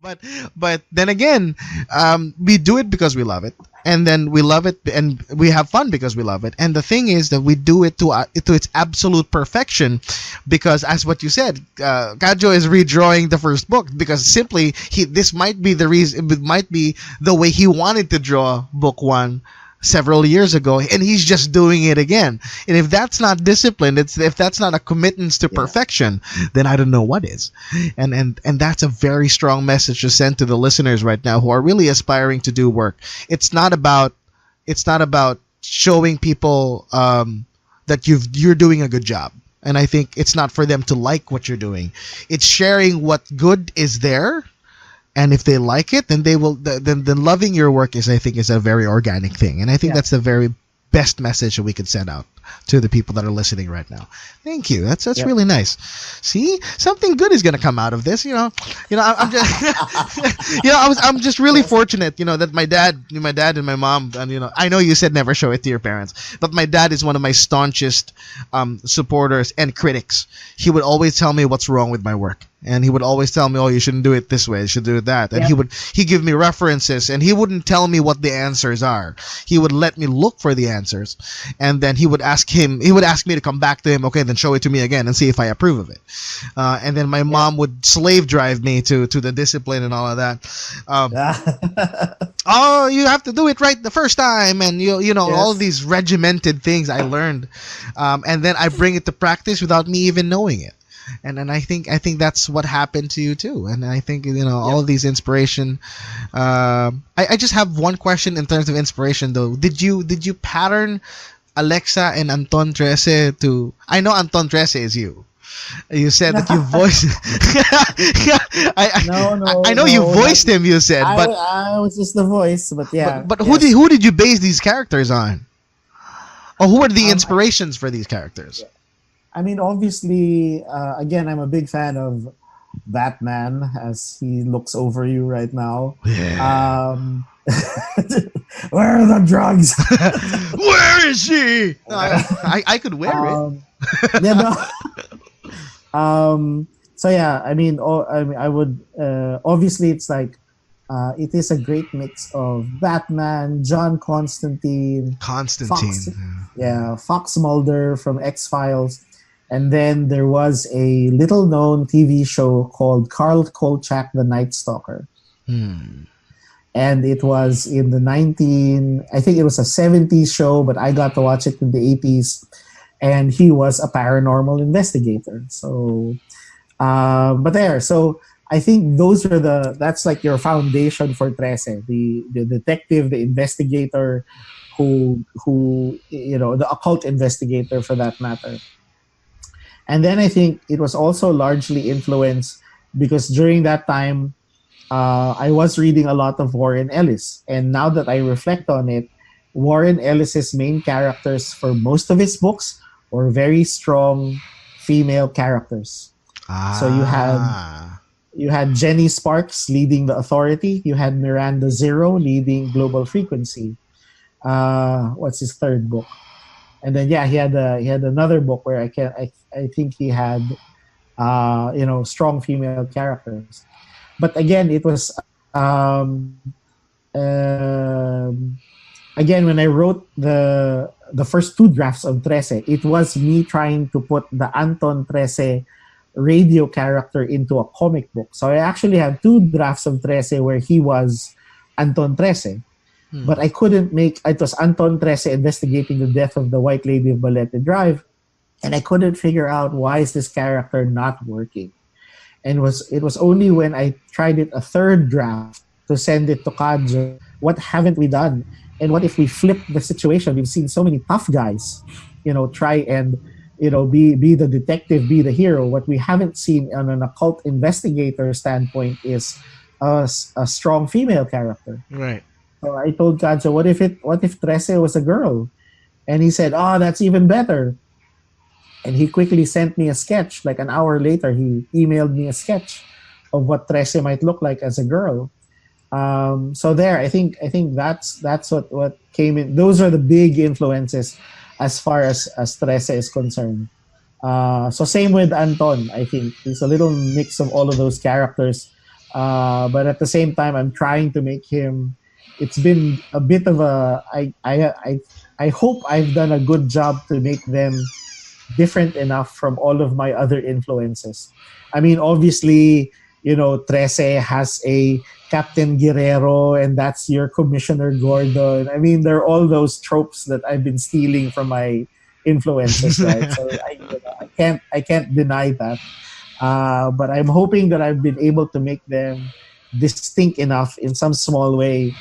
but but then again, we do it because we love it, and then we love it and we have fun because we love it. And the thing is that we do it to its absolute perfection, because as what you said, Kajo is redrawing the first book because simply this might be the reason, it might be the way he wanted to draw book one several years ago, and he's just doing it again. And if that's not discipline, if that's not a commitment to perfection, then I don't know what is. And that's a very strong message to send to the listeners right now who are really aspiring to do work. It's not about showing people that you're doing a good job. And I think it's not for them to like what you're doing. It's sharing what good is there. And if they like it, then they will. Then loving your work is, I think, is a very organic thing, and I think that's the very best message that we could send out to the people that are listening right now. Thank you. That's really nice. See, something good is going to come out of this. I'm just, I'm just really fortunate, that my dad and my mom, and I know you said never show it to your parents, but my dad is one of my staunchest supporters and critics. He would always tell me what's wrong with my work. And he would always tell me, "Oh, you shouldn't do it this way. You should do it that." And he'd give me references, and he wouldn't tell me what the answers are. He would let me look for the answers, and then he would ask me to come back to him. Okay, then show it to me again and see if I approve of it. And then my mom would slave drive me to the discipline and all of that. Oh, you have to do it right the first time, and all of these regimented things I learned, and then I bring it to practice without me even knowing it. And I think that's what happened to you too. And I think all of these inspiration. I just have one question in terms of inspiration though. Did you pattern Alexa and Anton Trese to? I know Anton Trese is you. You said that you voiced. I know you voiced him. You said, but I was just the voice. But yeah. But who did you base these characters on? Or who were the inspirations for these characters? I mean, obviously, again, I'm a big fan of Batman as he looks over you right now. Yeah. Where are the drugs? Where is she? I could wear it. So yeah, I mean, I would obviously it's like it is a great mix of Batman, John Constantine, Fox Mulder from X-Files. And then there was a little-known TV show called Karl Kolchak, the Night Stalker. And it was in the I think it was a 70s show, but I got to watch it in the 80s. And he was a paranormal investigator. So, so I think that's like your foundation for Trese, the detective, the investigator, who the occult investigator for that matter. And then I think it was also largely influenced because during that time, I was reading a lot of Warren Ellis. And now that I reflect on it, Warren Ellis's main characters for most of his books were very strong female characters. So you had Jenny Sparks leading the Authority. You had Miranda Zero leading Global Frequency. What's his third book? And then he had another book where I think he had strong female characters. But again, it was again when I wrote the first two drafts of Trese, it was me trying to put the Anton Trese radio character into a comic book. So I actually have two drafts of Trese where he was Anton Trese. But I couldn't it was Anton Trese investigating the death of the White Lady of Balete Drive, and I couldn't figure out why is this character not working. And it was only when I tried it a third draft to send it to Kajo, what haven't we done? And what if we flip the situation? We've seen so many tough guys, try and be the detective, be the hero. What we haven't seen on an occult investigator standpoint is a strong female character. Right. So I told Kajo, what if Trese was a girl? And he said, "Oh, that's even better." And he quickly sent me a sketch. Like an hour later, he emailed me a sketch of what Trese might look like as a girl. So there, I think that's what came in. Those are the big influences as far as Trese is concerned. So same with Anton. I think it's a little mix of all of those characters. But at the same time, I'm trying to make him. It's been a bit of a. I hope I've done a good job to make them different enough from all of my other influences. I mean, obviously, Trese has a Captain Guerrero, and that's your Commissioner Gordon. I mean, there are all those tropes that I've been stealing from my influences, right? So I can't deny that. But I'm hoping that I've been able to make them distinct enough in some small way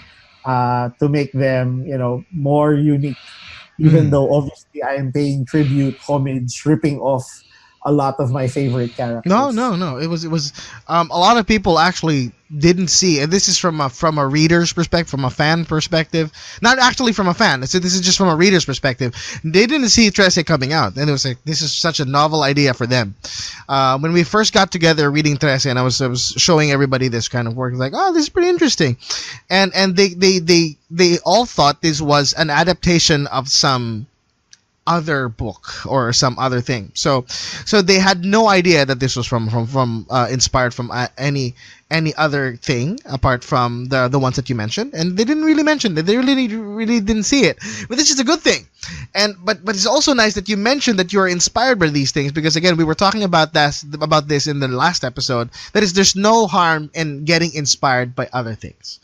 to make them, more unique. Even though obviously I am paying tribute, homage, ripping off a lot of my favorite characters. No. It was a lot of people actually didn't see, and this is from a reader's perspective, from a fan perspective, not actually from a fan. So this is just from a reader's perspective. They didn't see Trese coming out, and it was like, this is such a novel idea for them. When we first got together reading Trese, and I was showing everybody this kind of work, like, oh, this is pretty interesting, and they all thought this was an adaptation of some other book or some other thing. So they had no idea that this was from inspired from any other thing apart from the ones that you mentioned, and they didn't really mention it. They really didn't see it. But this is a good thing. And but it's also nice that you mentioned that you are inspired by these things, because again, we were talking about this in the last episode. That is, there's no harm in getting inspired by other things.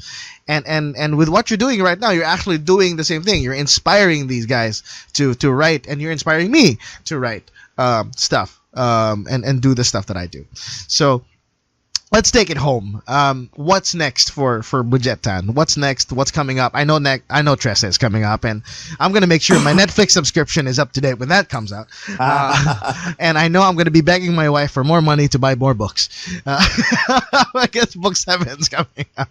And with what you're doing right now, you're actually doing the same thing. You're inspiring these guys to write, and you're inspiring me to write stuff and do the stuff that I do. So let's take it home. What's next for Budjette Tan? What's next? What's coming up? I know Trese is coming up, and I'm gonna make sure my Netflix subscription is up to date when that comes out. And I know I'm gonna be begging my wife for more money to buy more books. I guess book 7 is coming out.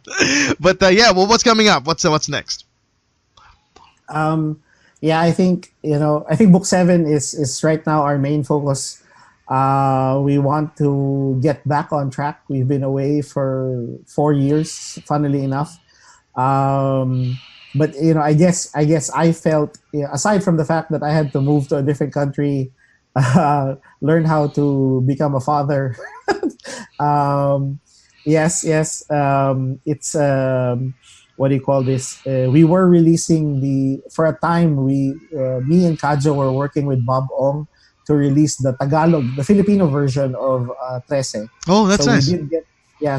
But yeah, well, what's coming up? What's next? Yeah, I think book 7 is right now our main focus. We want to get back on track. We've been away for 4 years, funnily enough. But I guess I felt, aside from the fact that I had to move to a different country, learn how to become a father. Yes. It's what do you call this? We were releasing for a time. Me and Kajo were working with Bob Ong to release the Filipino version of Trese. Oh, that's so nice.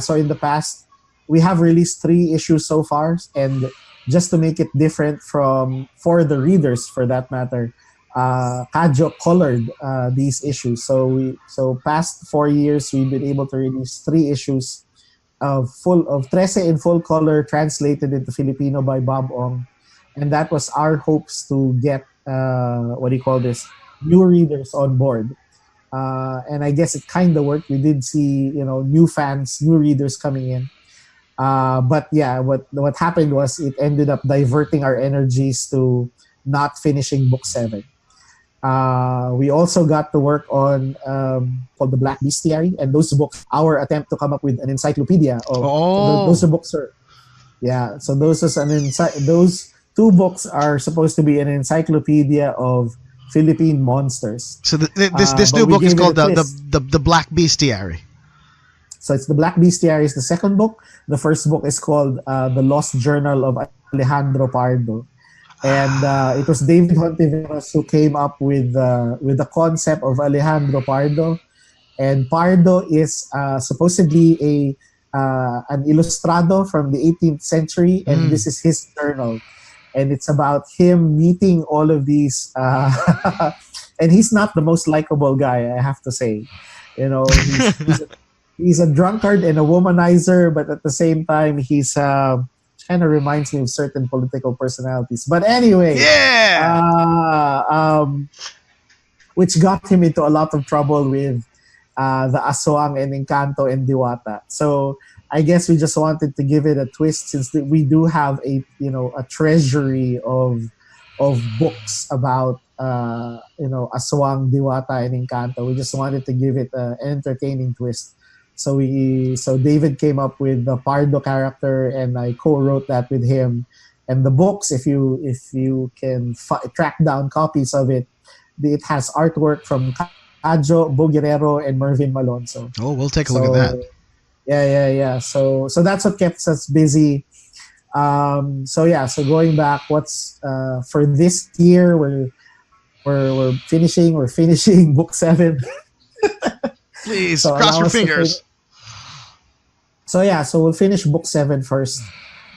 So in the past, we have released 3 issues so far, and just to make it different for the readers, for that matter, Kajo colored these issues. So past 4 years, we've been able to release 3 issues of Trese in full color, translated into Filipino by Bob Ong, and that was our hopes to get new readers on board. And I guess it kind of worked. We did see, new fans, new readers coming in. But yeah, what happened was it ended up diverting our energies to not finishing book 7. We also got to work on called the Black Bestiary, and those books, our attempt to come up with an encyclopedia of those books are. Yeah, so those 2 books are supposed to be an encyclopedia of Philippine monsters. So this new book is called the Black Bestiary. So it's the Black Bestiary is the second book. The first book is called The Lost Journal of Alejandro Pardo, and it was David Hontiveros who came up with the concept of Alejandro Pardo. And Pardo is supposedly an ilustrado from the 18th century, and this is his journal. And it's about him meeting all of these, and he's not the most likable guy, I have to say. He's a drunkard and a womanizer, but at the same time, he's kind of reminds me of certain political personalities. But anyway, which got him into a lot of trouble with the Aswang and Encanto and Diwata. So I guess we just wanted to give it a twist, since we do have a treasury of books about Aswang, Diwata, and Encanto. We just wanted to give it an entertaining twist. So David came up with the Pardo character, and I co-wrote that with him. And the books, if you can track down copies of it, it has artwork from Kajo, Bo Guerrero, and Mervin Malonzo. Oh, we'll take a look at that. yeah. So that's what kept us busy. So going back, what's for this year? We're finishing book 7. Please So cross allow your us to fingers. So we'll finish book 7 first.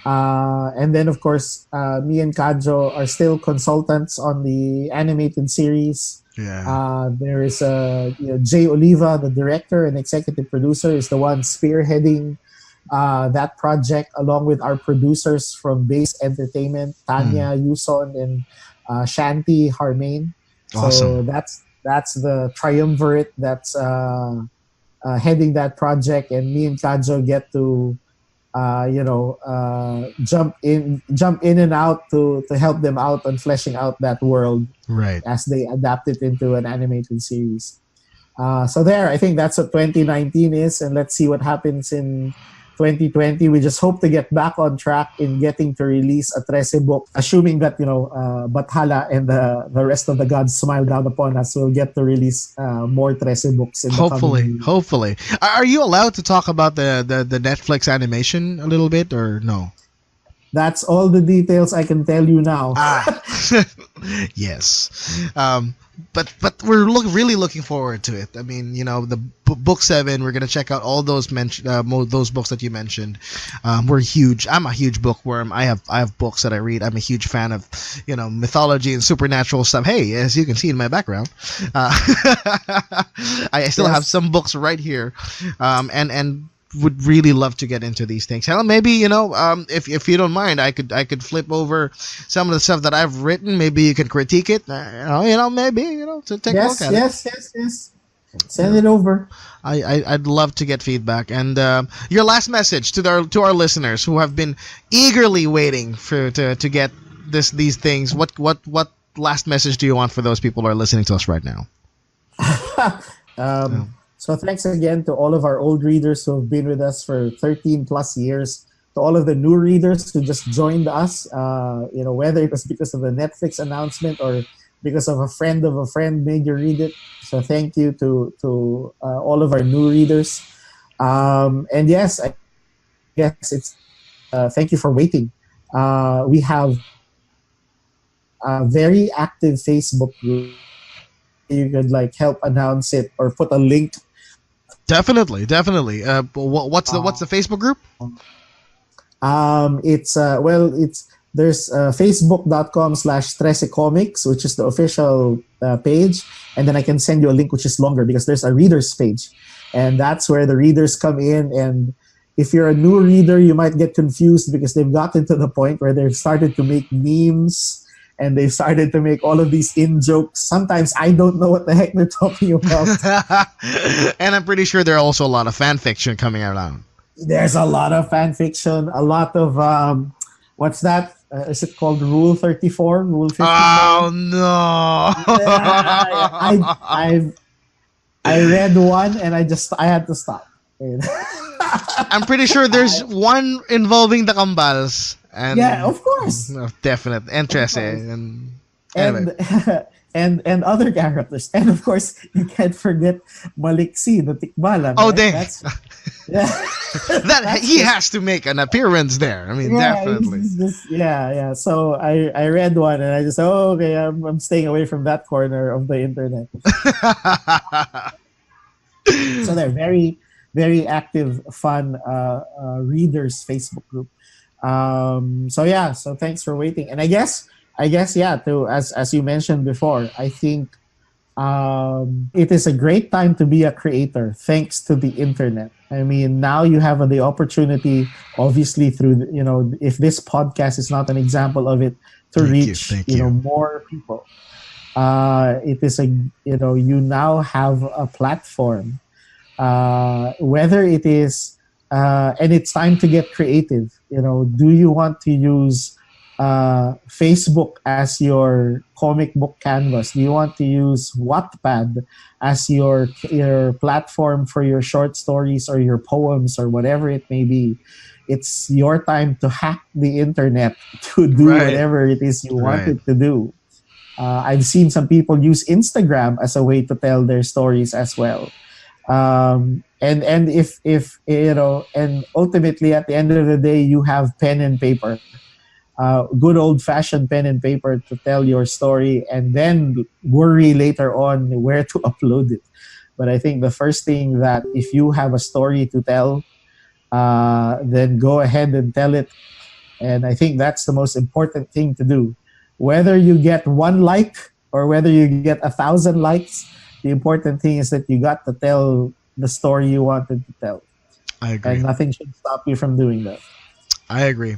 And then, of course, me and Kadjo are still consultants on the animated series. Yeah. There is Jay Oliva, the director and executive producer, is the one spearheading that project, along with our producers from Base Entertainment, Tanya Yuson and Shanti Harmain. So Awesome. that's the triumvirate that's heading that project, and me and Kadjo get to jump in and out to help them out on fleshing out that world Right. as they adapt it into an animated series. So there, I think that's what 2019 is, and let's see what happens in 2020. We just hope to get back on track in getting to release a Trese book, assuming that Bathala and the rest of the gods smile down upon us. We'll get to release more Trese books in the coming years. Hopefully. Are you allowed to talk about the Netflix animation a little bit, or no? That's all the details I can tell you now. Yes. But we're really looking forward to it. I mean, the book 7. We're gonna check out all those those books that you mentioned. We're huge. I'm a huge bookworm. I have books that I read. I'm a huge fan of mythology and supernatural stuff. Hey, as you can see in my background, I still have some books right here, and would really love to get into these things. Hell, maybe if you don't mind, I could flip over some of the stuff that I've written. Maybe you can critique it. Maybe to take a look at it. Yes. Send it over. I'd love to get feedback, and your last message to our listeners who have been eagerly waiting to get these things. What last message do you want for those people who are listening to us right now? So thanks again to all of our old readers who have been with us for 13 plus years. To all of the new readers who just joined us, whether it was because of the Netflix announcement or because of a friend made you read it. So thank you to all of our new readers. And yes, I guess it's thank you for waiting. We have a very active Facebook group. You could help announce it or put a link. Definitely. What's the Facebook group? There's facebook.com/Trese Comics, which is the official page, and then I can send you a link which is longer because there's a readers page, and that's where the readers come in. And if you're a new reader, you might get confused because they've gotten to the point where they've started to make memes. And they've started to make all of these in-jokes. Sometimes I don't know what the heck they're talking about. And I'm pretty sure there are also a lot of fan fiction coming around. There's a lot of fan fiction, a lot of what's that? Is it called Rule 34? Rule 59? Oh no! I read one and I had to stop. I'm pretty sure there's one involving the Kambals. And yeah, of course. No, definite. And Trese. And and other characters. And of course, you can't forget Maliksi, the Tikbalan. Oh, right? He has to make an appearance there. I mean, definitely. Yeah. So I read one and I just said, okay, I'm staying away from that corner of the internet. So they're very, very active, fun readers Facebook group. So thanks for waiting. And I guess as you mentioned before, I think it is a great time to be a creator thanks to the internet. I mean, now you have the opportunity, obviously through if this podcast is not an example of it, to reach more people. It is you now have a platform, whether it is and it's time to get creative. Do you want to use Facebook as your comic book canvas? Do you want to use Wattpad as your platform for your short stories or your poems or whatever it may be? It's your time to hack the internet to do whatever it is you want it to do. I've seen some people use Instagram as a way to tell their stories as well. And if you know, and ultimately at the end of the day, you have pen and paper, good old fashioned pen and paper to tell your story, and then worry later on where to upload it. But I think the first thing, that if you have a story to tell, then go ahead and tell it. And I think that's the most important thing to do. Whether you get one like or whether you get 1,000 likes, the important thing is that you got to tell the story you wanted to tell. I agree. And nothing should stop you from doing that. I agree.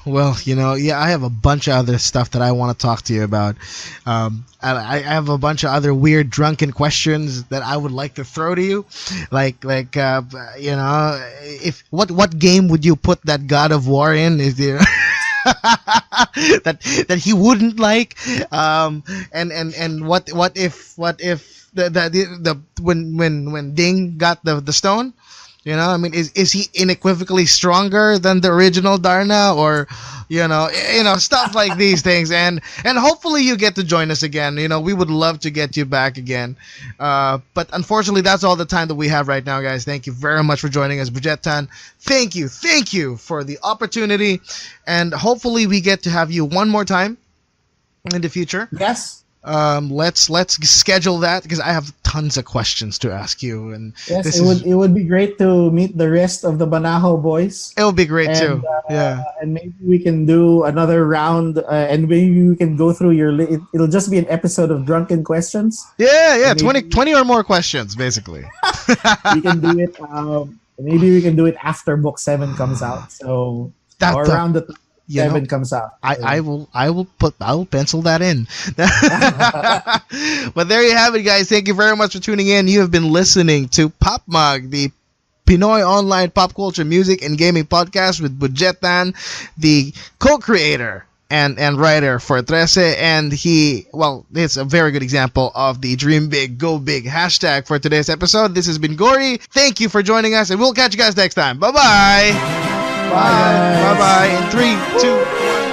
Well, yeah, I have a bunch of other stuff that I want to talk to you about. I have a bunch of other weird drunken questions that I would like to throw to you, like if what game would you put that God of War in? Is there that he wouldn't like? And what if the when Ding got the stone? I mean, is he unequivocally stronger than the original Darna, or stuff like these things, and hopefully you get to join us again. We would love to get you back again, but unfortunately that's all the time that we have right now, guys. Thank you very much for joining us, Budjette Tan. Thank you for the opportunity, and hopefully we get to have you one more time in the future. Yes. Let's schedule that, because I have tons of questions to ask you, and yes, it would be great to meet the rest of the Banahaw boys. It would be great too. Yeah, and maybe we can do another round, and maybe we can go through it'll just be an episode of drunken questions. Yeah, 20 or more questions, basically. We can do it. Maybe we can do it after book 7 comes out. So around the 7 comes out. I will pencil that in. But there you have it, guys. Thank you very much for tuning in. You have been listening to Pop Mug, the Pinoy online pop culture, music, and gaming podcast with Budjette Tan, the co-creator and writer for Trese, and it's a very good example of the Dream Big, Go Big hashtag for today's episode. This has been Gori. Thank you for joining us, and we'll catch you guys next time. Bye-bye. Bye. Bye-bye. In 3, 2, 1.